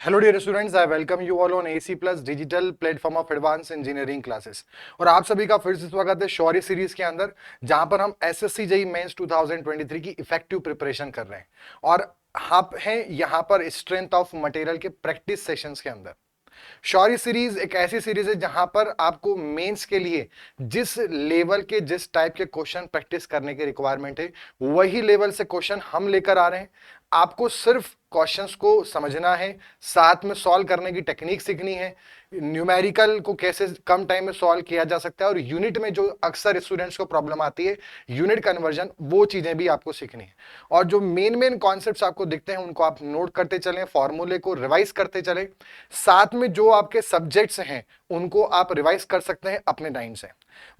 Hello dear students, I welcome you all on AEC plus digital platform of advance engineering classes. और आप सभी का फिर से स्वागत है शौर्य सीरीज के अंदर, जहां पर हम एसएससी जेईई मेंस 2023 की इफेक्टिव प्रिपरेशन कर रहे हैं। और आप हैं यहां पर स्ट्रेंथ ऑफ मटेरियल के प्रैक्टिस सेशंस के अंदर। शौर्य सीरीज एक ऐसी सीरीज है जहां पर आपको मेंस के लिए जिस लेवल के जिस टाइप के क्वेश्चन प्रैक्टिस करने की रिक्वायरमेंट है, वही लेवल से क्वेश्चन हम लेकर आ रहे हैं। आपको सिर्फ क्वेश्चंस को समझना है, साथ में सॉल्व करने की टेक्निक सीखनी है, न्यूमेरिकल को कैसे कम टाइम में सॉल्व किया जा सकता है, और यूनिट में जो अक्सर स्टूडेंट्स को प्रॉब्लम आती है यूनिट कन्वर्जन, वो चीजें भी आपको सीखनी है। और जो मेन मेन कॉन्सेप्ट्स आपको दिखते हैं उनको आप नोट करते चलें, फॉर्मूले को रिवाइज करते चलें। साथ में जो आपके सब्जेक्ट्स हैं उनको आप रिवाइज कर सकते हैं अपने टाइम से।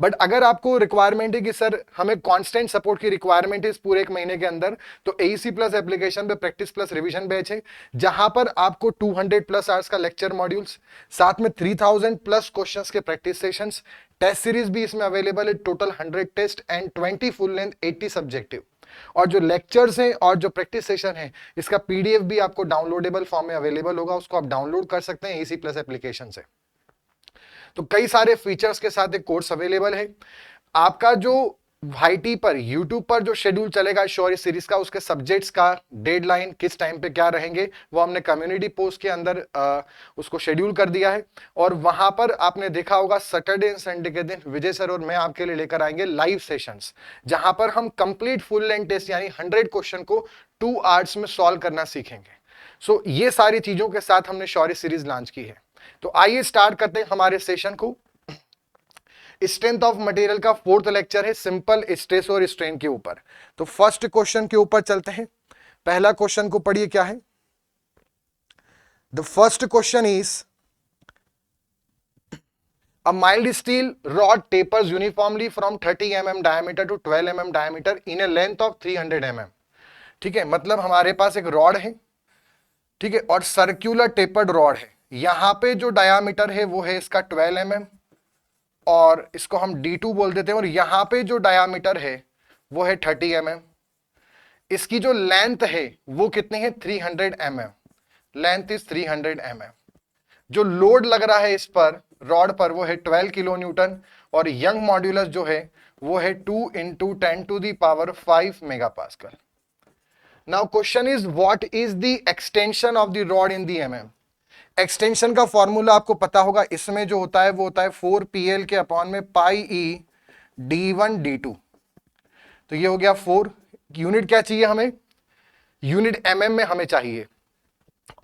बट अगर आपको रिक्वायरमेंट है कि सर हमें कांस्टेंट सपोर्ट की रिक्वायरमेंट है इस पूरे एक महीने के अंदर, तो एईसी प्लस एप्लीकेशन पे प्रैक्टिस प्लस रिवीजन बैच है, जहां पर आपको 200 प्लस आवर्स का लेक्चर मॉड्यूल्स, साथ में 3000 प्लस क्वेश्चंस के प्रैक्टिस सेशंस, टेस्ट सीरीज भी इसमें अवेलेबल है, total 100 test and 20 full length 80 subjective. और जो लेक्चर्स हैं और जो प्रैक्टिस सेशन है, इसका पीडीएफ भी आपको डाउनलोडेबल फॉर्म में अवेलेबल होगा, उसको आप डाउनलोड कर सकते हैं एसी प्लस एप्लीकेशन से। तो कई सारे फीचर्स के साथ एक कोर्स अवेलेबल है। आपका जो वाईटी पर यूट्यूब पर जो शेड्यूल चलेगा शौर्य सीरीज का, उसके सब्जेक्ट्स का डेडलाइन किस टाइम पे क्या रहेंगे, वो हमने कम्युनिटी पोस्ट के अंदर उसको शेड्यूल कर दिया है। और वहां पर आपने देखा होगा सैटरडे एंड संडे के दिन विजय सर और मैं आपके लिए लेकर आएंगे लाइव सेशंस, जहां पर हम कंप्लीट फुल लेंथ टेस्ट यानी 100 क्वेश्चन को 2 आवर्स में सॉल्व करना सीखेंगे। सो ये सारी चीजों के साथ हमने शौर्य सीरीज लॉन्च की है। तो आइए स्टार्ट करते हैं हमारे सेशन को। स्ट्रेंथ ऑफ मटेरियल का 4th लेक्चर है सिंपल स्ट्रेस और स्ट्रेन के ऊपर। तो फर्स्ट क्वेश्चन के ऊपर चलते हैं। पहला क्वेश्चन को पढ़िए, क्या है? The first question is a mild steel rod tapers uniformly from 30 mm diameter to 12 mm diameter in a length of 300 mm। ठीक है, मतलब हमारे पास एक रॉड है, ठीक है, और सर्कुलर टेपर्ड रॉड है। यहां पे जो डायामीटर है वो है इसका 12 mm, और इसको हम D2 बोल देते हैं। और यहां पे जो डायामीटर है वो है 30 mm। इसकी जो लेंथ है वो कितनी है? 300 mm। Length is 300 mm। जो लोड लग रहा है इस पर रॉड पर वो है 12 किलो न्यूटन, और यंग मॉड्यूलस जो है वो है 2 into 10⁵ mega pascal. Now question is what is the extension of the rod in the mm। Extension का फॉर्मूला आपको पता होगा, इसमें जो होता है वो होता है 4PL के अपॉन में पाई ई D1 D2। तो ये हो गया 4। यूनिट क्या चाहिए हमें? यूनिट mm में हमें चाहिए,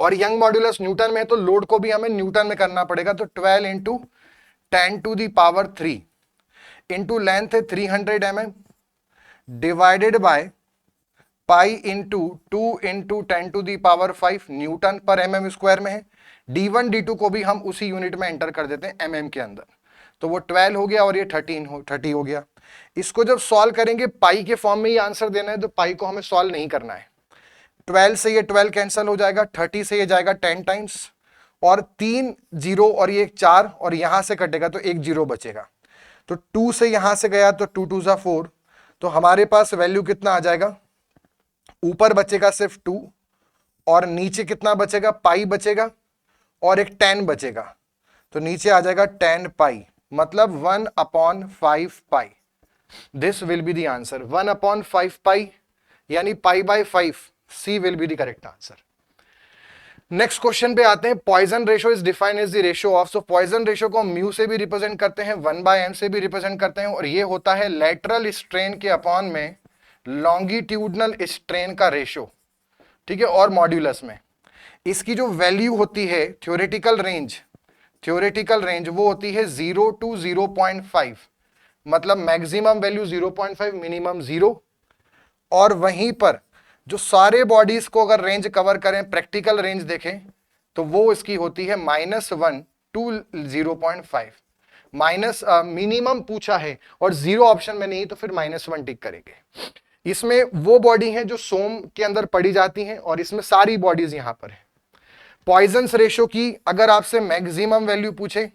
और यंग मॉड्यूलस न्यूटन में है, तो लोड को भी हमें न्यूटन में करना पड़ेगा। तो 12 इंटू 10⁻³ इंटू लेंथ है 300 mm divided by pi into 2 into 10⁵ Newton पर mm स्क्वायर में है। D1 D2 को भी हम उसी यूनिट में एंटर कर देते हैं mm के अंदर। तो वो 12 हो गया और ये 30 हो गया। इसको जब सॉल्व करेंगे पाई के फॉर्म में ही आंसर देना है, तो पाई को हमें सॉल्व नहीं करना है। 12 से ये 12 कैंसिल हो जाएगा, 30 से ये जाएगा 10 टाइम्स, और 3 0 और ये 4, और यहां से कटेगा तो 1 0 बचेगा। तो 2 से यहां से गया तो 2 2 = 4। तो हमारे पास वैल्यू कितना आ जाएगा? ऊपर बचेगा सिर्फ 2, और नीचे कितना बचेगा? पाई बचेगा, और एक 10 बचेगा। तो नीचे आ जाएगा 10 पाई, मतलब 1/5 pi. This will be the answer, 1/5 pi, यानी π/5। C will be the correct answer. Next question पे आते हैं। Poisson ratio is defined as the ratio of. So Poisson ratio को म्यू से भी रिप्रेजेंट करते हैं, 1/m से भी रिप्रेजेंट करते हैं, और ये होता है लेटरल स्ट्रेन के अपॉन में लॉन्गिट्यूडनल स्ट्रेन का रेशो, ठीक है, और मॉड्यूलस में। इसकी जो वैल्यू होती है थ्योरेटिकल रेंज वो होती है 0 to 0.5, मतलब मैक्सिमम वैल्यू 0.5, मिनिमम 0। और वहीं पर जो सारे बॉडीज को अगर रेंज कवर करें, प्रैक्टिकल रेंज देखें, तो वो इसकी होती है -1 to 0.5। माइनस मिनिमम पूछा है और 0 ऑप्शन में नहीं, तो फिर -1 टिक करेंगे। इसमें वो बॉडी है जो सोम के अंदर पड़ी जाती हैं, और इसमें सारी बॉडीज यहां पर है। पॉइजन रेशो की अगर आपसे मैक्सिमम वैल्यू पूछे,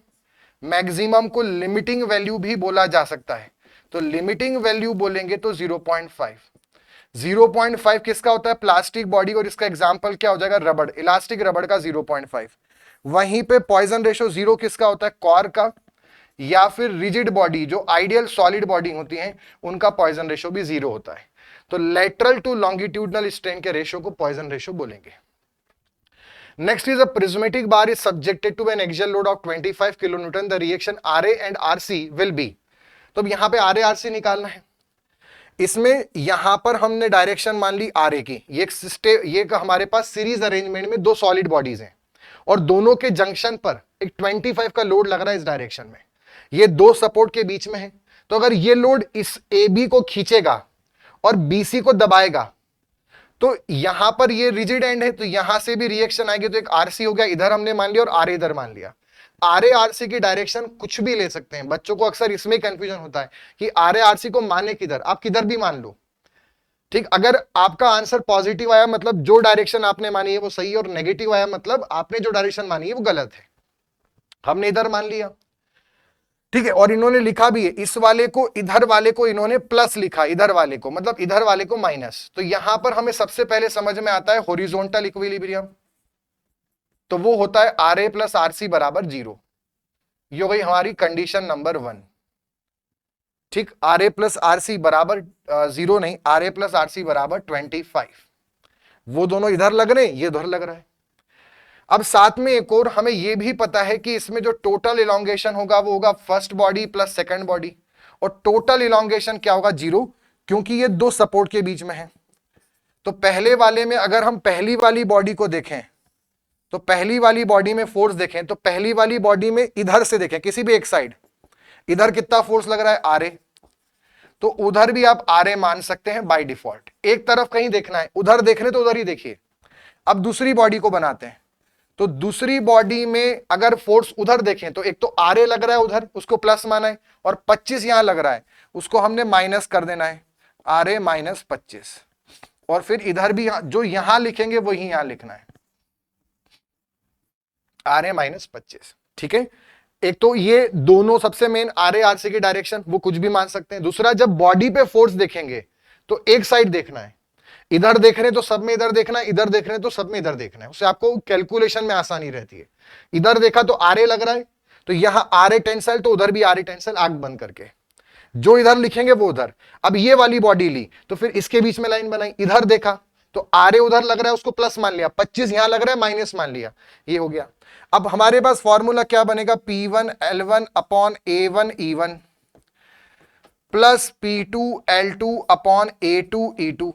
मैक्सिमम को लिमिटिंग वैल्यू भी बोला जा सकता है, तो लिमिटिंग वैल्यू बोलेंगे तो 0.5। 0.5 किसका होता है? प्लास्टिक बॉडी, और इसका एग्जांपल क्या हो जाएगा? रबड़, इलास्टिक रबड़ का 0.5। वहीं पे पॉइजन रेशो 0 किसका होता है? कॉर्क का, या फिर रिजिड बॉडी जो आइडियल सॉलिड बॉडी होती है उनका पॉइजन रेशो भी 0 होता है। तो लेटरल टू लॉन्गिट्यूडनल स्ट्रेन के रेशो को पॉइजन रेशो बोलेंगे। Next is a prismatic bar is subjected to an axial load of 25 kilonewton, the reaction Ra and Rc will be. तो अब यहां पे Ra Rc निकालना है। इसमें यहां पर हमने डायरेक्शन मान ली Ra की, ये हमारे पास सीरीज अरेंजमेंट में दो सॉलिड बॉडीज हैं और दोनों के जंक्शन पर एक 25 का लोड लग रहा है इस डायरेक्शन में, ये दो सपोर्ट के बीच में है। तो अगर ये लोड इस AB को खींचेगा और BC को दबाएगा तो यहां पर ये रिजिड एंड है, तो यहां से भी रिएक्शन आएगी, तो एक RC हो गया, इधर हमने मान लिया और Ra इधर मान लिया। Ra RC की डायरेक्शन कुछ भी ले सकते हैं, बच्चों को अक्सर इसमें कंफ्यूजन होता है कि Ra RC को माने किधर, आप किधर भी मान लो, ठीक। अगर आपका आंसर पॉजिटिव आया मतलब जो डायरेक्शन आपने मानी है वो सही है, और नेगेटिव आया मतलब आपने जो डायरेक्शन मानी है वो गलत है। हमने इधर मान लिया, ठीक है, और इन्होंने लिखा भी है, इस वाले को, इधर वाले को इन्होंने प्लस लिखा, इधर वाले को मतलब इधर वाले को माइनस। तो यहां पर हमें सबसे पहले समझ में आता है हॉरिजॉन्टल इक्विलिब्रियम, तो वो होता है Ra प्लस RC बराबर 0। ये हो गई हमारी कंडीशन नंबर 1, ठीक। Ra प्लस RC बराबर 0 नहीं, Ra प्लस RC बराबर 25। वो दोनों इधर लग रहे हैं, ये उधर लग रहा है। अब साथ में एक और हमें यह भी पता है कि इसमें जो टोटल इलोंगेशन होगा वो होगा first body plus second body, और टोटल इलोंगेशन क्या होगा? 0, क्योंकि ये दो सपोर्ट के बीच में है। तो पहले वाले में अगर हम पहली वाली बॉडी को देखें, तो पहली वाली बॉडी में फोर्स देखें, तो पहली वाली बॉडी में इधर से देखें, किसी भी एक साइड, इधर कितना फोर्स लग रहा है? Ra, तो उधर भी आप Ra मान सकते हैं बाय डिफॉल्ट। एक तरफ कहीं देखना है, उधर देख रहे तो उधर ही देखिए। अब दूसरी बॉडी को बनाते हैं, तो दूसरी बॉडी में अगर फोर्स उधर देखें तो एक तो Ra लग रहा है उधर, उसको प्लस माना है, और 25 यहां लग रहा है, उसको हमने माइनस कर देना है, Ra माइनस 25। और फिर इधर भी जो यहां लिखेंगे वही यहां लिखना है, Ra माइनस 25, ठीक है। एक तो ये दोनों सबसे मेन Ra RC की डायरेक्शन, वो कुछ भी मान सकते हैं। दूसरा, जब बॉडी पे फोर्स देखेंगे तो एक साइड देखना है, इधर देख रहे हैं तो सब में इधर देखना है, इधर देख रहे हैं तो सब में इधर देखना है, उससे आपको कैलकुलेशन में आसानी रहती है। इधर देखा तो Ra लग रहा है, तो यहां Ra टेंसाइल, तो उधर भी Ra टेंसाइल, आंख बंद करके जो इधर लिखेंगे वो उधर। अब ये वाली बॉडी ली तो फिर इसके बीच में लाइन बनाई, इधर देखा तो Ra उधर लग रहा है, उसको प्लस मान लिया, 25 यहां लग रहा है, माइनस मान लिया, ये हो गया। अब हमारे पास फॉर्मूला क्या बनेगा? P1 L1 upon A1 E1 plus P2 L2 upon A2 E2।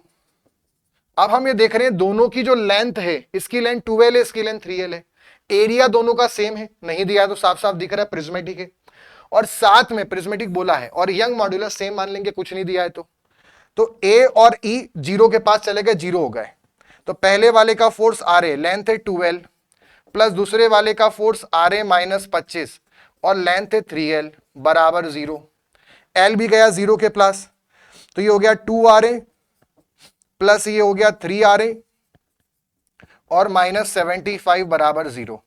अब हम ये देख रहे हैं दोनों की जो लेंथ है, इसकी लेंथ 2L है, इसकी लेंथ 3L है, एरिया दोनों का सेम है, नहीं दिया है तो साफ साफ दिख रहा है प्रिज्मेटिक है, और साथ में प्रिज्मेटिक बोला है, और यंग मॉड्यूलस सेम मान लेंगे, कुछ नहीं दिया है तो A और E 0 के पास चले गए, 0 हो गए। तो पहले वाले का फोर्स Ra, लेंथ है 2L, प्लस दूसरे वाले का फोर्स Ra माइनस 25 और लेंथ है 3L बराबर 0। L भी गया 0 के प्लस, तो ये हो गया 2Ra प्लस ये हो गया 3Ra और माइनस 75 बराबर 0।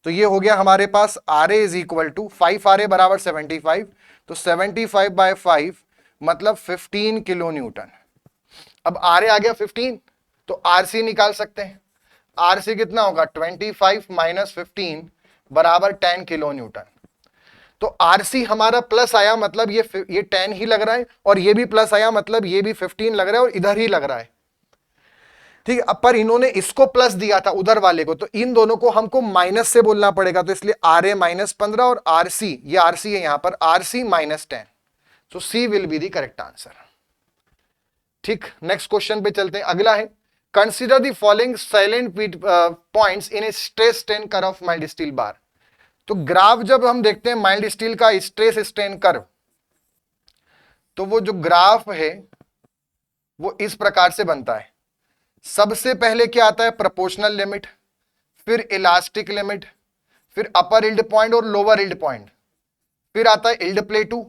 तो ये हो गया हमारे पास Ra is equal to 5Ra बराबर 75, तो 75 बाय 5 मतलब 15 किलो न्यूटन। अब Ra आ गया 15, तो RC निकाल सकते हैं। RC कितना होगा? 25 माइनस 15 बराबर 10 किलो न्यूटन। तो RC हमारा प्लस आया, मतलब ये 10 ही लग रहा है, और ये भी प्लस आया मतलब ये भी 15 लग रहा है, और इधर ही लग रहा है, ठीक है। अब पर इन्होंने इसको प्लस दिया था उधर वाले को, तो इन दोनों को हमको माइनस से बोलना पड़ेगा, तो इसलिए Ra माइनस 15 और RC, ये RC है यहां पर, RC minus 10। So C will be the correct answer, ठीक। नेक्स्ट क्वेश्चन पे चलते हैं, अगला है consider the following silent points in A stress strain curve of mild steel बार। तो ग्राफ जब हम देखते हैं माइल्ड स्टील का स्ट्रेस स्ट्रेन कर्व, तो वो जो ग्राफ है वो इस प्रकार से बनता है। सबसे पहले क्या आता है? प्रोपोर्शनल लिमिट, फिर इलास्टिक लिमिट, फिर अपर यील्ड पॉइंट और लोअर यील्ड पॉइंट, फिर आता है यील्ड प्लेटू,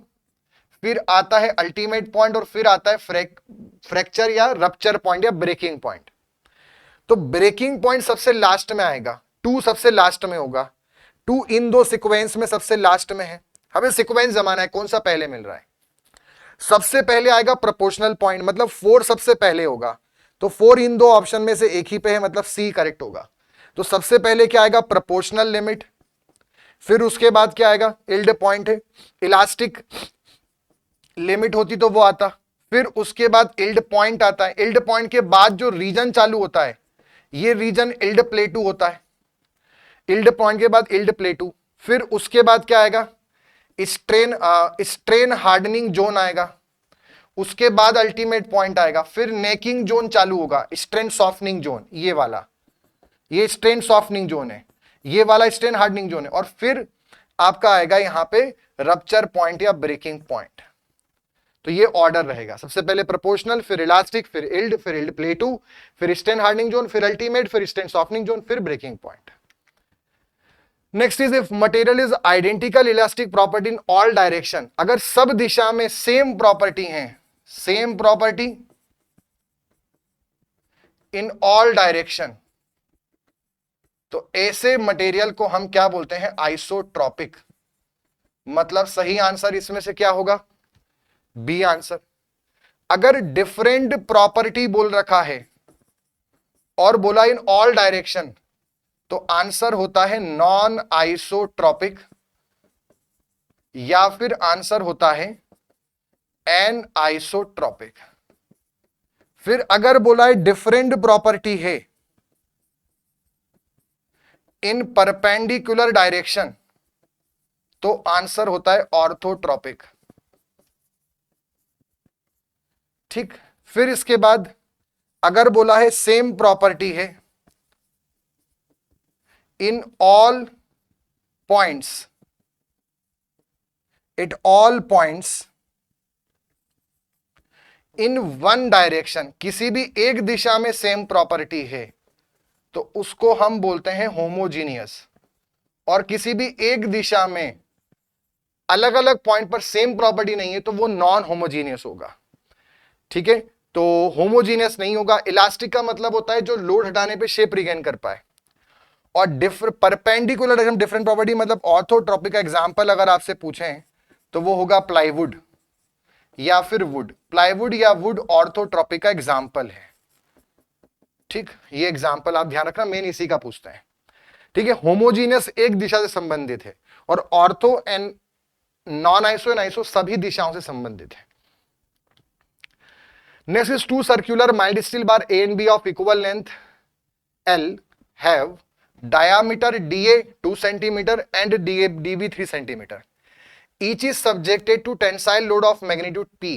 फिर आता है अल्टीमेट पॉइंट, और फिर आता है फ्रैक्चर या रप्चर पॉइंट या ब्रेकिंग पॉइंट। तो ब्रेकिंग पॉइंट सबसे लास्ट में आएगा, 2 सबसे लास्ट में होगा, 2 इन दो सीक्वेंस में सबसे लास्ट में है। हमें सीक्वेंस जमाना है, कौन सा पहले मिल रहा है। सबसे पहले आएगा प्रोपोर्शनल पॉइंट, मतलब 4 सबसे पहले होगा, तो 4 इन दो ऑप्शन में से एक ही पे है, मतलब सी करेक्ट होगा। तो सबसे पहले क्या आएगा, प्रोपोर्शनल लिमिट, फिर उसके बाद क्या आएगा, इल्ड पॉइंट है, इलास्टिक लिमिट होती तो वो आता, फिर उसके बाद इल्ड पॉइंट आता है, इल्ड पॉइंट के बाद जो रीजन चालू होता है ये रीजन इल्ड प्लेटू होता है, इल्ड पॉइंट के बाद इल्ड प्लेटू, फिर उसके बाद क्या आएगा, स्ट्रेन हार्डनिंग जोन आएगा, उसके बाद अल्टीमेट पॉइंट आएगा, फिर नेकिंग जोन चालू होगा, स्ट्रेन सॉफ्टनिंग जोन, ये वाला, ये स्ट्रेन सॉफ्टनिंग जोन है, ये वाला स्ट्रेन हार्डनिंग जोन है, और फिर आपका आएगा यहां पे रप्चर पॉइंट या ब्रेकिंग पॉइंट। तो ये ऑर्डर रहेगा, सबसे पहले प्रोपोर्शनल, फिर इलास्टिक, फिर इल्ड प्लेटू, फिर स्ट्रेन हार्डनिंग जोन, फिर अल्टीमेट, फिर स्ट्रेन सॉफ्टनिंग जोन, फिर breaking point. Next is if material is identical elastic property in all direction, अगर सब दिशा में सेम प्रॉपर्टी है, same property in all direction, तो ऐसे मटेरियल को हम क्या बोलते हैं, आइसोट्रॉपिक। मतलब सही आंसर इसमें से क्या होगा, बी आंसर। अगर डिफरेंट प्रॉपर्टी बोल रखा है और बोला इन ऑल डायरेक्शन, तो आंसर होता है नॉन आइसोट्रॉपिक, या फिर आंसर होता है एन आइसोट्रॉपिक। फिर अगर बोला है डिफरेंट प्रॉपर्टी है इन परपेंडिकुलर डायरेक्शन, तो आंसर होता है ऑर्थोट्रॉपिक। ठीक, फिर इसके बाद अगर बोला है सेम प्रॉपर्टी है in all points, at all points in one direction, किसी भी एक दिशा में सेम प्रॉपर्टी है, तो उसको हम बोलते हैं होमोजीनियस। और किसी भी एक दिशा में अलग अलग पॉइंट पर सेम प्रॉपर्टी नहीं है, तो वो नॉन होमोजीनियस होगा। ठीक है, तो होमोजीनियस नहीं होगा। इलास्टिक का मतलब होता है जो लोड हटाने पे शेप रिगेन कर पाए, और परपेंडिकुलर डिफरेंट प्रॉपर्टी मतलब ऑर्थोट्रॉपिक का एग्जांपल अगर आपसे पूछें तो वो होगा प्लाईवुड या फिर वुड। प्लाईवुड या वुड ऑर्थोट्रॉपिक का एग्जांपल है। ठीक, ये एग्जांपल आप ध्यान रखना, मेन इसी का पूछते हैं। ठीक है, होमोजीनियस एक दिशा से संबंधित है, और ortho and non iso and iso सभी दिशाओं से संबंधित है। Next is two circular mild steel bar A and B of equal length L have diameter DA 2 cm and DB 3 cm. Each is subjected to tensile load of magnitude P.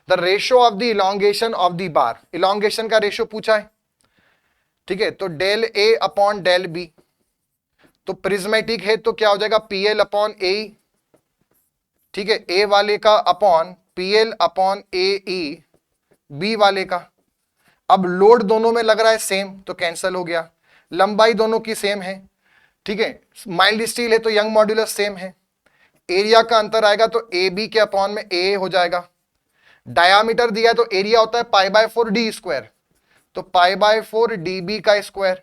The ratio of the elongation of the bar. Elongation का ratio पूछा है, ठीक है, तो del A upon del B, तो prismatic है तो क्या हो जाएगा PL अपॉन AE, ठीक है, A वाले का upon PL upon AE B वाले का। अब लोड दोनों में लग रहा है सेम, तो कैंसिल हो गया। लंबाई दोनों की सेम है, ठीक है, माइल्ड स्टील है तो यंग मॉड्यूलस सेम है। एरिया का अंतर आएगा तो ए बी के अपॉन में ए हो जाएगा। डायामीटर दिया है तो एरिया होता है पाई बाय 4 डी स्क्वायर, तो पाई बाय 4 डी बी का square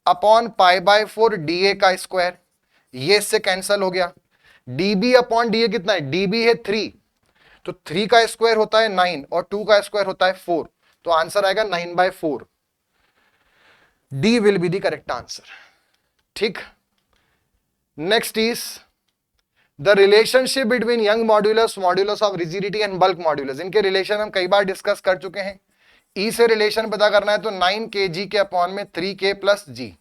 upon pi by 4 D A का स्क्वायर, ये इससे कैंसिल हो गया। D B upon D A कितना है, डी बी है 3, तो 3 का स्क्वायर होता है 9 और 2 का स्क्वायर होता है 4, तो आंसर आएगा 9/4। D will be the correct answer. ठीक, next is the relationship between Young modulus, modulus of rigidity and bulk modulus. इनके रिलेशन हम कई बार डिस्कस कर चुके हैं। ई से रिलेशन पता करना है तो 9 kg के अपॉन में 3k प्लस जी,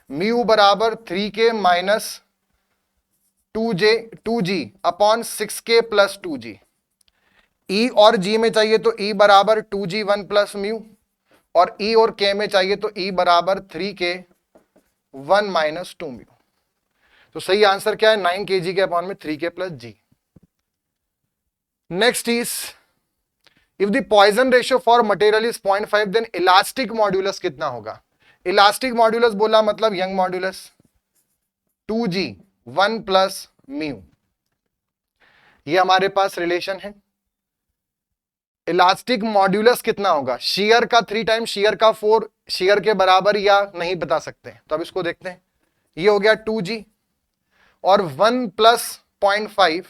म्यू बराबर 3k minus 2g upon 6k plus 2g। ई और जी में चाहिए तो ई बराबर 2g 1 प्लस म्यू, और ई और के में चाहिए तो ई बराबर 3k 1 माइनस 2 म्यू। तो सही आंसर क्या है, 9 kg के अपॉन में 3k plus G. Next is if the Poisson ratio for material is 0.5 then elastic modulus कितना होगा। इलास्टिक मॉड्यूलस बोला मतलब young modulus 2g 1 plus mu, ये हमारे पास रिलेशन है। इलास्टिक मॉड्यूलस कितना होगा, शियर का 3 टाइम्स शियर का 4, शियर के बराबर या नहीं बता सकते, तो अब इसको देखते हैं। ये हो गया 2g और 1 प्लस 0.5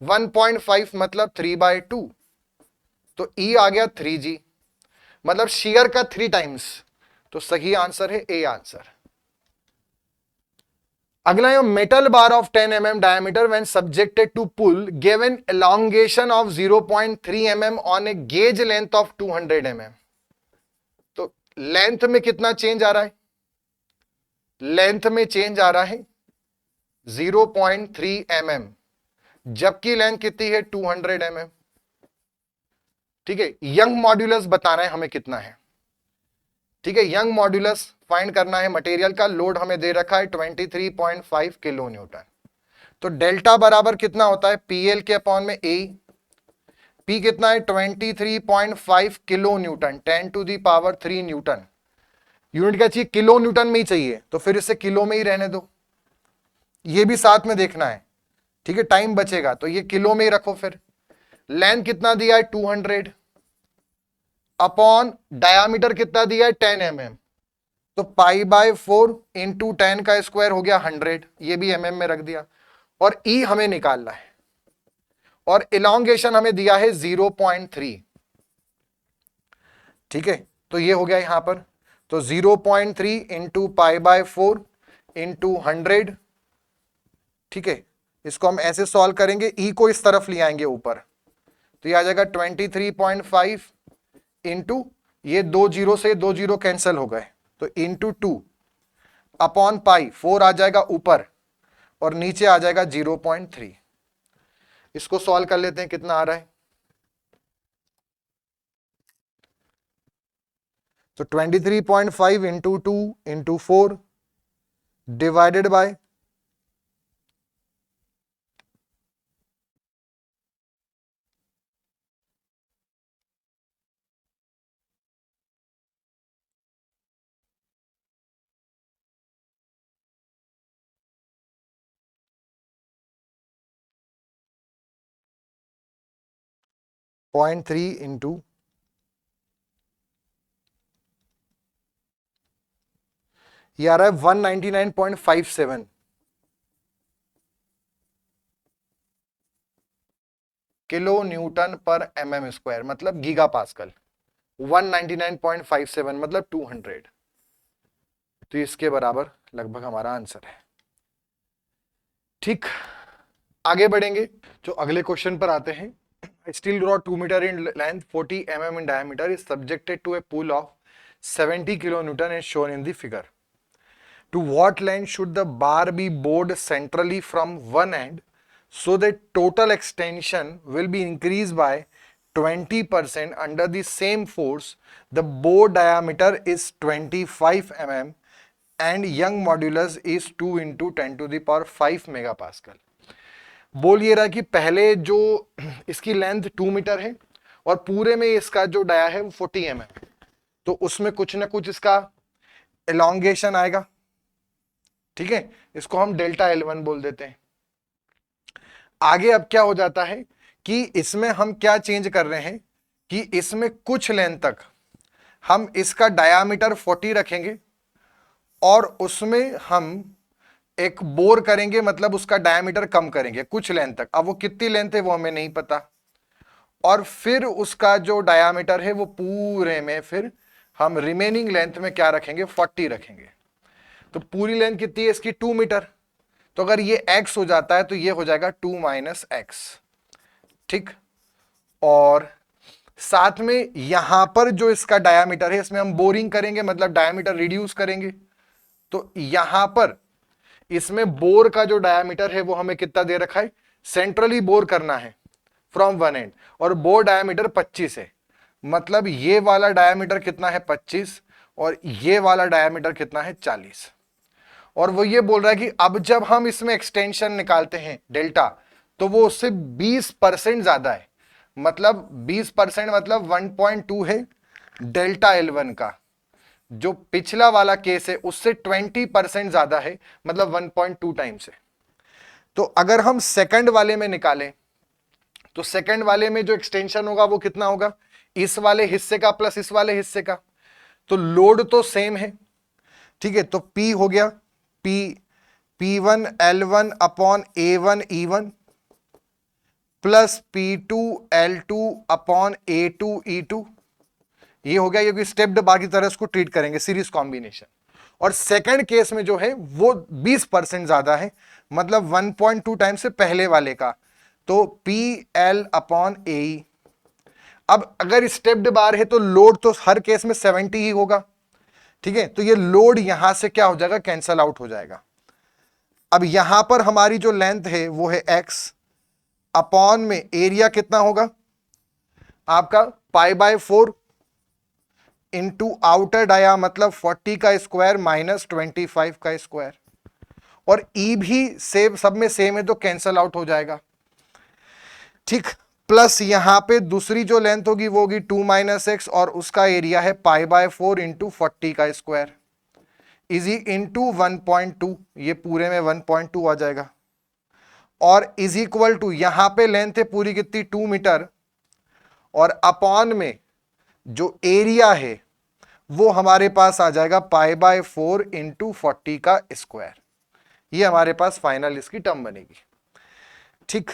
1.5 मतलब 3/2, तो E आ गया 3G, मतलब shear का 3 टाइम्स। तो सही आंसर है ए आंसर। अगला है metal bar of 10 mm diameter when subjected to pull given elongation of 0.3 mm on a gauge length of 200 mm। तो लेंथ में कितना चेंज आ रहा है? लेंथ में चेंज आ रहा है 0.3 mm, जबकि लेंथ कितनी है 200 mm। ठीक है, यंग मॉड्यूलस बताना है हमें कितना है। ठीक है, यंग मॉड्यूलस फाइंड करना है मटेरियल का। लोड हमें दे रखा है 23.5 किलो न्यूटन। तो डेल्टा बराबर कितना होता है? पीएल के अपॉन में ए। पी कितना है? 23.5 किलो न्यूटन, 10⁻³ न्यूटन। यूनिट क्या चाहिए? किलो न्यूटन में ही चाहिए, तो फिर इसे किलो में ही रहने दो। ये भी साथ में देखना है, ठीक है, टाइम बचेगा, तो ये किलो में ही रखो। फिर लेंथ कितना दिया है? 200 अपॉन डायामीटर कितना दिया है? 10 mm, तो π/4 इंटू 10 का स्क्वायर हो गया 100, ये भी mm में रख दिया। और E हमें निकालना है, और इलोंगेशन हमें दिया है 0.3। ठीक है, तो ये हो गया यहां पर, तो 0.3 इंटू π/4 इंटू 100। ठीक है, इसको हम ऐसे सॉल्व करेंगे, E को इस तरफ ले आएंगे ऊपर, तो ये आ जाएगा 23.5 इंटू, ये 2 जीरो से 2 जीरो कैंसिल हो गए, तो इंटू 2 अपॉन पाई, 4 आ जाएगा ऊपर और नीचे आ जाएगा 0.3। इसको सॉल्व कर लेते हैं, कितना आ रहा है? तो 23.5 into 2 into 4 divided by 0.3 into, ये आ रहा है 199.57 किलो न्यूटन पर mm स्क्वायर, मतलब गीगा पास्कल। 199.57 मतलब 200, तो इसके बराबर लगभग हमारा आंसर है। ठीक, आगे बढ़ेंगे, जो अगले क्वेश्चन पर आते हैं। Steel rod 2 metre in length 40 mm in diameter is subjected to a pull of 70 kilonewton as shown in the figure. To what length should the bar be bored centrally from one end so that total extension will be increased by 20% under the same force? The bore diameter is 25 mm and young modulus is 2 into 10 to the power 5 megapascal. बोल ये रहा कि पहले जो इसकी length 2 metre है और पूरे में इसका जो डाया है वो 40 mm, तो उसमें कुछ ना कुछ इसका एलोंगेशन आएगा। ठीक है, इसको हम डेल्टा L1 बोल देते हैं। आगे अब क्या हो जाता है कि इसमें हम क्या चेंज कर रहे हैं कि इसमें कुछ लेंथ तक हम इसका डायामीटर 40 रखेंगे और उसमें हम एक बोर करेंगे, मतलब उसका डायमीटर कम करेंगे कुछ लेंथ तक। अब वो कितनी लेंथ है वो हमें नहीं पता, और फिर उसका जो डायमीटर है वो पूरे में फिर हम रिमेनिंग लेंथ में क्या रखेंगे? 40 रखेंगे। तो पूरी लेंथ कितनी है इसकी? 2 मीटर। तो अगर ये x हो जाता है तो ये हो जाएगा 2 - x। ठीक, और साथ में यहां पर जो इसका डायमीटर है इसमें हम बोरिंग करेंगे, मतलब डायमीटर रिड्यूस करेंगे। तो यहां पर इसमें बोर का जो डायमीटर है वो हमें कितना दे रखा है? सेंट्रली बोर करना है फ्रॉम वन एंड, और बोर डायमीटर 25 है, मतलब ये वाला डायमीटर कितना है? 25, और ये वाला डायमीटर कितना है? 40। और वो ये बोल रहा है कि अब जब हम इसमें एक्सटेंशन निकालते हैं डेल्टा, तो वो उससे 20% ज्यादा है, मतलब 20% मतलब 1.2 है डेल्टा L1 का। जो पिछला वाला केस है उससे 20% ज्यादा है, मतलब 1.2 टाइम्स है। तो अगर हम सेकंड वाले में निकालें तो सेकंड वाले में जो एक्सटेंशन होगा वो कितना होगा? इस वाले हिस्से का प्लस इस वाले हिस्से का। तो लोड तो सेम है, ठीक है, तो P हो गया P P1 L1 upon A1 E1 plus P2L2 upon A2E2, ये हो गया, ये स्टेप्ड, बाकी तरह इसको ट्रीट करेंगे सीरीज कॉम्बिनेशन। और सेकंड केस में जो है वो 20% ज्यादा है, मतलब 1.2 टाइम्स से पहले वाले का, तो PL अपॉन AE। अब अगर स्टेप्ड बार है तो लोड तो हर केस में 70 ही होगा, ठीक है, तो ये लोड यहां से क्या हो जाएगा, कैंसल आउट हो जाएगा। अब यहां पर हमारी जो लेंथ है वो है x, अपॉन में एरिया कितना होगा आपका π/4 इंटू आउटर डाया, मतलब 40 का स्क्वायर माइनस 25 का स्क्वायर, और ई भी सेम, सब में सेम है तो कैंसल आउट हो जाएगा, ठीक। प्लस यहां पे दूसरी जो लेंथ होगी वो होगी 2 - x, और उसका एरिया है π/4 इंटू 40 का स्क्वायर इजी इंटू 1.2, ये पूरे में 1.2 आ जाएगा, और इज इक्वल टू यहां पे लेंथ है पूरी कितनी 2 मीटर, और अपॉन में जो एरिया है वो हमारे पास आ जाएगा π/4 इंटू 40 का स्क्वायर। ये हमारे पास फाइनल इसकी टर्म बनेगी, ठीक।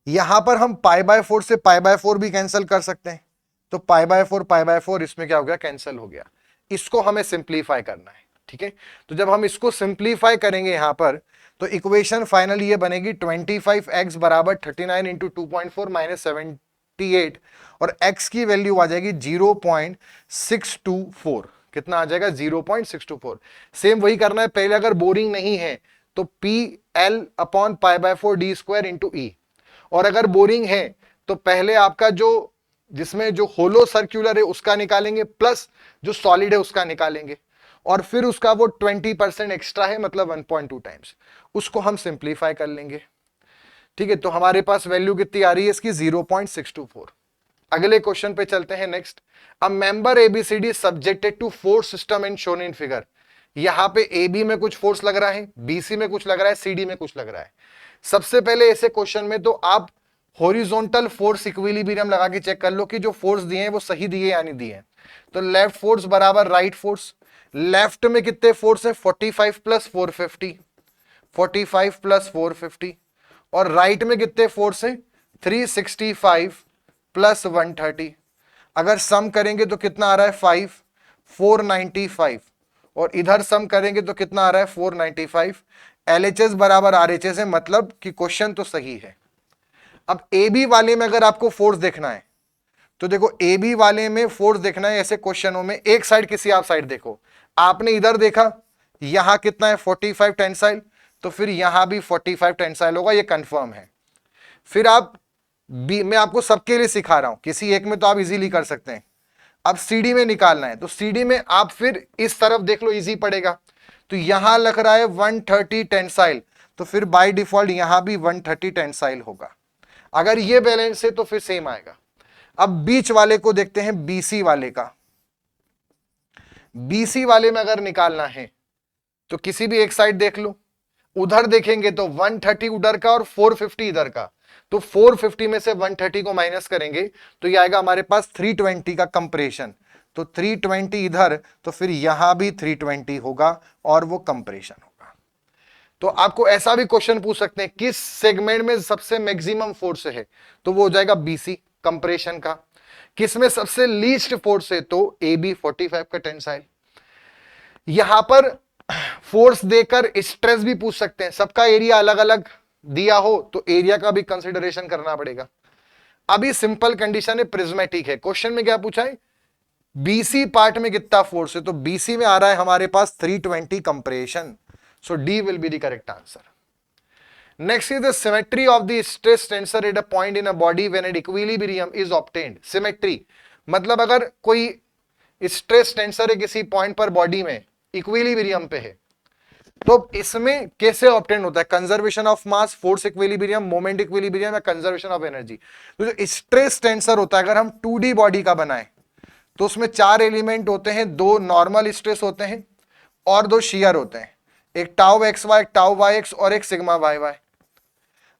यहां पर हम π/4 से π/4 भी कैंसिल कर सकते हैं, तो π/4 इसमें क्या हो गया, कैंसिल हो गया। इसको हमें सिंप्लीफाई करना है, ठीक है। तो जब हम इसको सिंप्लीफाई करेंगे यहां पर, तो इक्वेशन फाइनल ये बनेगी 25x बराबर 39 इंटू 2.4 माइनस 78, और x की वैल्यू आ जाएगी 0.624। कितना आ जाएगा, 0.624। सेम वही करना है, पहले अगर बोरिंग नहीं है तो PL upon π/4 d square into E, और अगर बोरिंग है तो पहले आपका जो जिसमें जो होलो सर्क्यूलर है उसका निकालेंगे, प्लस जो सॉलिड है उसका निकालेंगे, और फिर उसका वो 20% एक्स्ट्रा है, मतलब 1.2 टाइम्स, उसको हम सिंप्लीफाई कर लेंगे, ठीक है। तो हमारे पास वैल्यू कितनी आ रही है इसकी, 0.624। अगले क्वेश्चन पे चलते हैं next. A member ABCD subjected to force system and shown in figure. यहां पे AB में कुछ फोर्स लग रहा है, BC में कुछ लग रहा है, CD में कुछ लग रहा है। सबसे पहले ऐसे क्वेश्चन में तो आप हॉरिजॉन्टल फोर्स इक्विलिब्रियम लगा के चेक कर लो कि जो फोर्स दिए हैं वो सही दिए या नहीं दिए। तो लेफ्ट फोर्स बराबर राइट फोर्स, लेफ्ट में कितने फोर्स है, 45 प्लस 450, 45 प्लस 450, और राइट में कितने फोर्स है, 365 प्लस 130। अगर सम करेंगे तो कितना आ रहा है, 5, 495, और इधर सम करेंगे तो कितना आ रहा है, 495। LHS बराबर RHS है, मतलब कि क्वेश्चन तो सही है। अब AB वाले में अगर आपको फोर्स देखना है तो देखो, AB वाले में फोर्स देखना है ऐसे क्वेश्चनों में, एक साइड किसी आप साइड देखो, आपने इधर देखा, यहां कितना है 45 टेंसाइल, तो फिर यहां भी 45 टेंसाइल होगा, ये कंफर्म है। फिर आप मैं आपको सबके लिए सिखा रहा हूं, किसी एक में तो आप इजीली कर सकते हैं। अब CD में निकालना है तो CD में आप फिर इस तरफ देख लो, इजी पड़ेगा। तो यहां लग रहा है 130 टेंसाइल, तो फिर बाय डिफॉल्ट यहां भी 130 टेंसाइल होगा। अगर ये बैलेंस है तो फिर सेम आएगा। अब बीच वाले को देखते हैं, BC वाले का। BC वाले में अगर निकालना है तो किसी भी एक साइड देख लो, उधर देखेंगे तो 130 उधर का और 450 इधर का, तो 450 में से 130 को माइनस करेंगे तो ये आएगा हमारे पास 320 का कंप्रेशन, तो 320 इधर, तो फिर यहां भी 320 होगा और वो कंप्रेशन होगा। तो आपको ऐसा भी क्वेश्चन पूछ सकते हैं, किस सेगमेंट में सबसे मैक्सिमम फोर्स है, तो वो हो जाएगा BC कंप्रेशन का। किस में सबसे लीस्ट फोर्स है, तो AB 45 का टेंसाइल। यहां पर फोर्स देकर स्ट्रेस भी पूछ सकते हैं, सबका एरिया अलग अलग दिया हो तो एरिया का भी कंसिडरेशन करना पड़ेगा। अभी सिंपल कंडीशन है, प्रिज्मेटिक है। क्वेश्चन में क्या पूछा है, BC पार्ट में कितना फोर्स है, तो BC में आ रहा है हमारे पास 320 compression, so D will be the correct answer. Next is the symmetry of the stress tensor at a point in a body when an equilibrium is obtained. Symmetry मतलब अगर कोई स्ट्रेस टेंसर है किसी point पर body में, equilibrium पे है, तो इसमें कैसे ऑब्टेन होता है, conservation of mass, force equilibrium, moment equilibrium, या कंजर्वेशन ऑफ एनर्जी। तो जो स्ट्रेस टेंसर होता है, अगर हम 2D बॉडी का बनाए तो उसमें 4 एलिमेंट होते हैं, 2 नॉर्मल स्ट्रेस होते हैं और 2 शियर होते हैं, एक टाउ XY, एक टाउ YX और एक सिग्मा YY।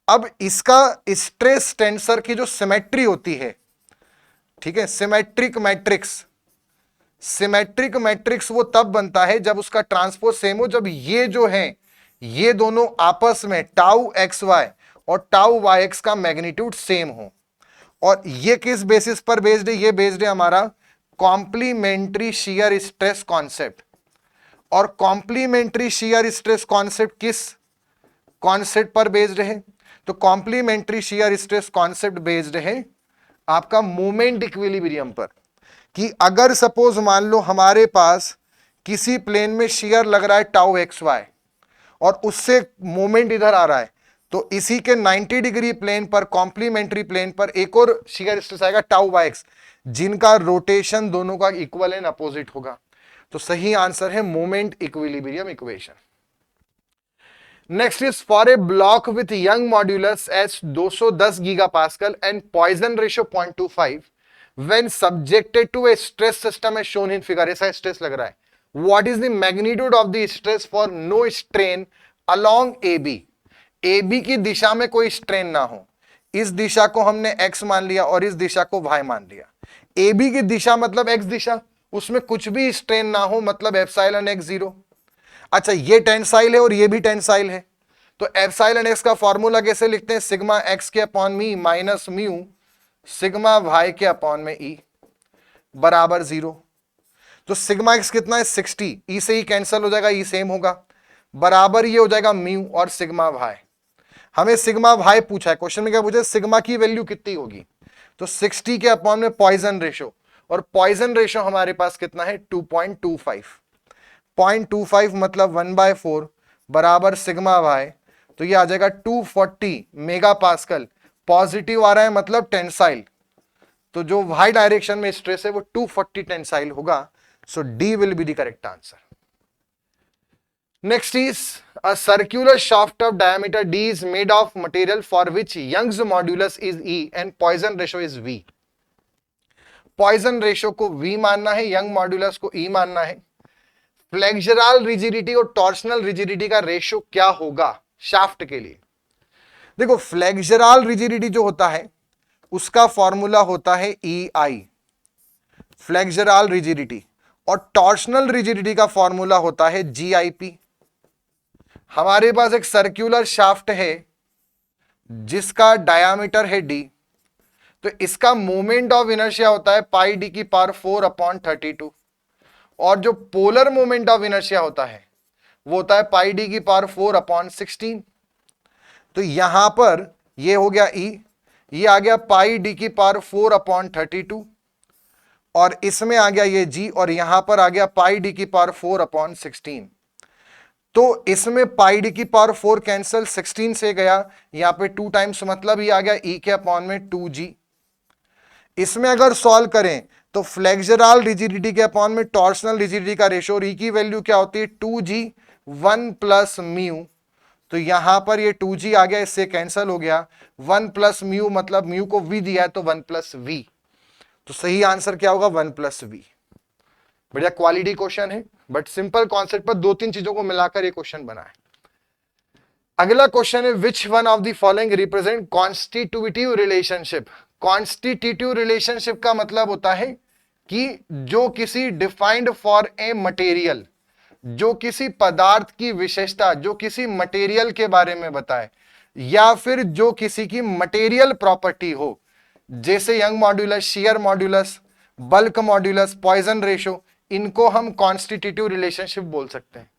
अब इसका स्ट्रेस टेंसर की जो सिमेट्री होती है, ठीक है, सिमेट्रिक मैट्रिक्स, सिमेट्रिक मैट्रिक्स वो तब बनता है जब उसका ट्रांसपोज सेम हो, जब ये जो है ये दोनों आपस में टाउ XY और टाउ वाई एक्स का मैग्नीट्यूड सेम हो। और ये किस बेसिस पर बेस्ड है? ये बेस्ड है हमारा कॉम्प्लीमेंट्री शियर स्ट्रेस कॉन्सेप्ट। और कॉम्प्लीमेंट्री शियर स्ट्रेस कॉन्सेप्ट किस कॉन्सेप्ट पर बेस्ड है? तो complementary shear stress concept based है आपका मोमेंट इक्विलिब्रियम पर। कि अगर सपोज मान लो हमारे पास किसी प्लेन में शियर लग रहा है टाउ एक्स वाई और उससे मोमेंट इधर आ रहा है, तो इसी के 90 डिग्री प्लेन पर, कॉम्प्लीमेंट्री प्लेन पर एक और शियर स्ट्रेस आएगा टाउ वाई एक्स, जिनका रोटेशन दोनों का इक्वल एंड अपोजिट होगा। तो सही आंसर है moment equilibrium equation. Next is for a block with Young modulus as 210 gigapascal and Poisson ratio 0.25 when subjected to a stress system as shown in figure. ऐसा stress लग रहा है, what is the magnitude of the stress for no strain along A B. A B की दिशा में कोई strain ना हो, इस दिशा को हमने x मान लिया और इस दिशा को y मान लिया। ए बी की दिशा मतलब x दिशा, उसमें कुछ भी स्ट्रेन ना हो, मतलब एप्सिलॉन x 0। अच्छा, ये टेंसाइल है और ये भी टेंसाइल है, तो एप्सिलॉन x का फॉर्मूला कैसे लिखते हैं? सिग्मा x के अपॉन मी माइनस म्यू सिग्मा y के अपॉन में e बराबर 0। तो सिग्मा x कितना है? 60। e से ही कैंसिल हो जाएगा, e सेम होगा, बराबर ये हो जाएगा म्यू और सिग्मा y। हमें सिग्मा y पूछा है, क्वेश्चन में क्या पूछा है? सिग्मा की वैल्यू कितनी होगी? तो 60 के अपॉन में पॉइजन रेशो, और पॉइजन रेशो हमारे पास कितना है? 2.25। 0.25 मतलब 1/4 बराबर सिग्मा y, तो ये आ जाएगा 240 मेगा पास्कल। पॉजिटिव आ रहा है मतलब टेंसाइल, तो जो y डायरेक्शन में स्ट्रेस है वो 240 टेंसाइल होगा। So D will be the correct answer. Next is a circular shaft of diameter d is made of material for which Young's modulus is E and Poisson ratio is V. Poisson ratio को V मानना है, Young modulus को E मानना है। Flexural rigidity और torsional rigidity का ratio क्या होगा शाफ्ट के लिए? देखो, फ्लेक्सुरल रिजिडिटी जो होता है उसका फॉर्मूला होता है EI, फ्लेक्सुरल रिजिडिटी, और टॉर्शनल रिजिडिटी का फॉर्मूला होता है GIP। हमारे पास एक सर्कुलर शाफ्ट है जिसका डायामीटर है d, तो इसका मोमेंट ऑफ इनर्शिया होता है पाई डी की पावर 4/32, और जो पोलर मोमेंट ऑफ इनर्शिया होता है वो होता है पाई डी की पावर 4/16। तो यहां पर ये हो गया E, ये आ गया पाई डी की पावर 4/32, और इसमें आ गया ये G, और यहां पर आ गया पाई डी की पावर 4/16। तो इसमें पाई डी की पावर 4 कैंसिल, 16 से गया, यहां पे 2 टाइम्स मतलब ये आ गया E के अपॉन में 2G। इसमें अगर सॉल्व करें तो फ्लेक्सुरल रिजिडिटी के अपॉन में टॉर्शनल रिजिडिटी का रेशियो, और E की वैल्यू क्या होती है? 2G 1 प्लस म्यू, तो यहां पर ये 2G आ गया, इससे कैंसिल हो गया। 1 प्लस म्यू मतलब म्यू को V दिया है तो 1 प्लस V, तो सही आंसर क्या होगा? 1 प्लस V। बढ़िया क्वालिटी क्वेश्चन है, बट सिंपल कॉन्सेप्ट पर 2-3 चीजों को मिलाकर ये क्वेश्चन बना है। अगला क्वेश्चन है which one of the following represent constitutive relationship. Constitutive relationship का मतलब होता है कि जो किसी डिफाइंड फॉर ए मटेरियल, जो किसी पदार्थ की विशेषता, जो किसी मटेरियल के बारे में बताए, या फिर जो किसी की मटेरियल प्रॉपर्टी हो, जैसे Young modulus, shear modulus, bulk modulus, Poisson ratio, इनको हम कॉन्स्टिट्यूटिव रिलेशनशिप बोल सकते हैं।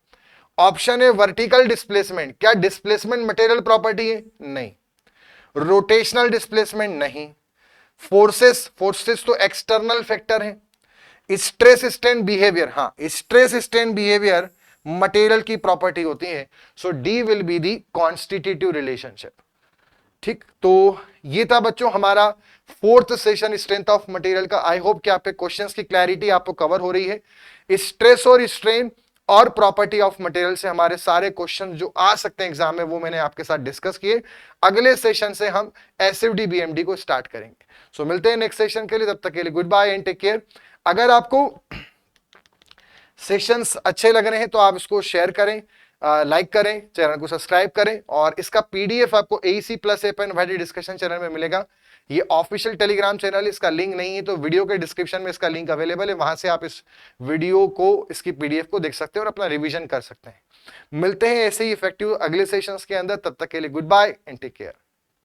ऑप्शन है वर्टिकल डिस्प्लेसमेंट, क्या डिस्प्लेसमेंट मटेरियल प्रॉपर्टी है? नहीं। रोटेशनल डिस्प्लेसमेंट नहीं। फोर्सेस, फोर्सेस तो एक्सटर्नल फैक्टर है। स्ट्रेस स्ट्रेन बिहेवियर, हाँ, स्ट्रेस स्ट्रेन बिहेवियर मटेरियल की प्रॉपर्टी होती है। So D will be the constitutive relationship. ठीक, तो ये था बच्चों हमारा 4th session strength of material का। आई होप कि आपके क्वेश्चंस की क्लैरिटी आपको कवर हो रही है। स्ट्रेस और स्ट्रेन और प्रॉपर्टी ऑफ मटेरियल से हमारे सारे क्वेश्चन जो आ सकते हैं एग्जाम में वो मैंने आपके साथ डिस्कस किए। अगले सेशन से हम एसएफडी बीएमडी को स्टार्ट करेंगे। सो मिलते हैं नेक्स्ट सेशन के लिए, तब तक के लिए good bye and take care. अगर आपको सेशंस अच्छे लग रहे हैं तो आप इसको शेयर करें, लाइक करें, चैनल को सब्सक्राइब करें, और इसका पीडीएफ आपको एईसी प्लस एपन वाइड डिस्कशन चैनल में मिलेगा। ये ऑफिशियल टेलीग्राम चैनल है, इसका लिंक नहीं है तो वीडियो के डिस्क्रिप्शन में इसका लिंक अवेलेबल है, वहां से आप इस वीडियो को, इसकी पीडीएफ को देख सकते हैं और अपना रिवीजन कर सकते हैं। मिलते हैं ऐसे ही इफेक्टिव अगले सेशंस के अंदर, तब तक के लिए good bye and take care.